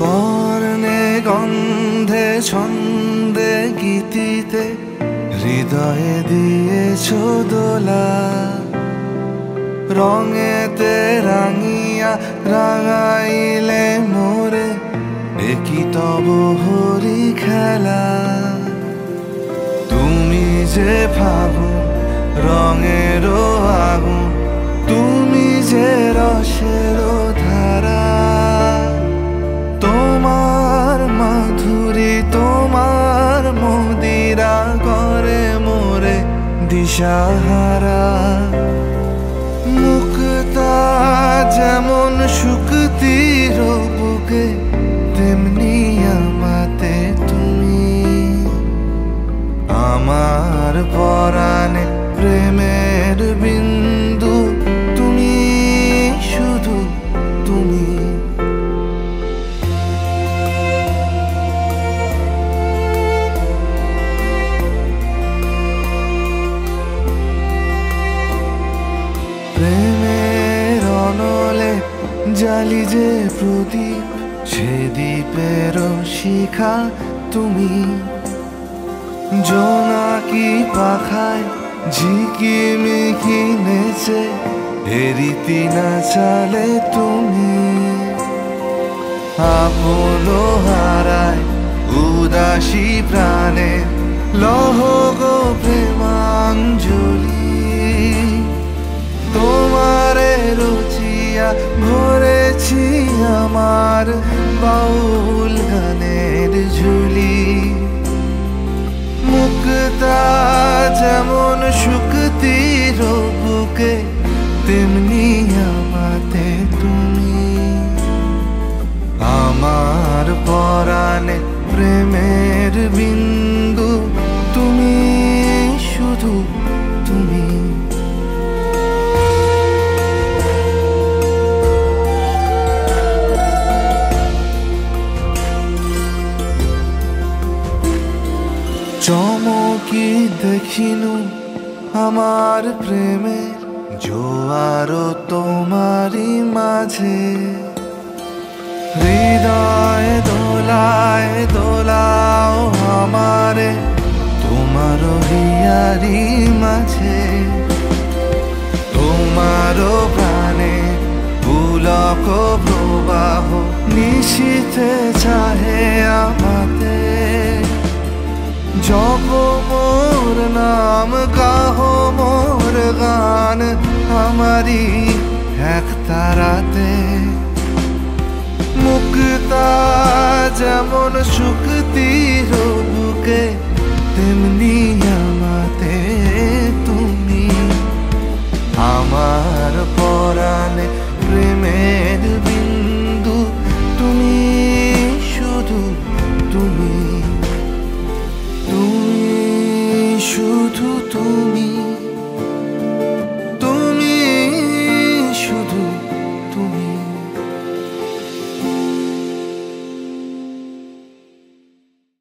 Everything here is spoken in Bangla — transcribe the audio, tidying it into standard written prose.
বর্ণে গন্ধে ছন্দে গীতিতে হৃদয়ে দিয়েছ দোলা, রঙেতে রাঙিয়া রাঙাইলে মোরে একই তব হরি খেলা। তুমি যে ফাগুন রঙের আগুন, তুমি যে রসের ধারা, তোমার মাধুরী তোমার মদিরা করে মোরে দিশাহারা। মুক্তা যেমন শুকতির বুকে, তেমনি আমাতে তুমি। আমার পরাণে প্রেমের বিন্দু, তুমি শুধু তুমি। প্রেমের অনলে জালি যে প্রদীপ, সে দ্বীপের শিখা তুমি। জোনাকি পাখায় ঝিকিমিকি নেচে এরিতি না চালে তুমি। আপন হারায় উদাসী প্রাণে লহ গো প্রেমাঞ্জলি। তোমারে রচিয়া ভরেছি আমার বাউল গানের ঝুলি। মুক্তা যেমন শুকতির বুকে, তেমনি আমাতে তুমি। আমার পরাণে প্রেমের বিন্দু, তুমি শুধু তুমি। চমকি দেখিনু আমার প্রেমের জোয়ার তোমারই মাঝে। হৃদয় দোলায় দোলাও আমারে তোমার হিয়ারি মাঝে। তোমার প্রাণে পুলক প্রবাহ নিশীথে চাহে আমাতে। জপ মোর নাম গাহ মোর গান আমারি এক তারাতে। মুক্তা যেমন শুকতির বুকে, তেমনি আমাতে তুমি। আমার পরাণে প্রেমের বিন্দু, তুমি শুধু তুমি। তুমি শুধু তুমি।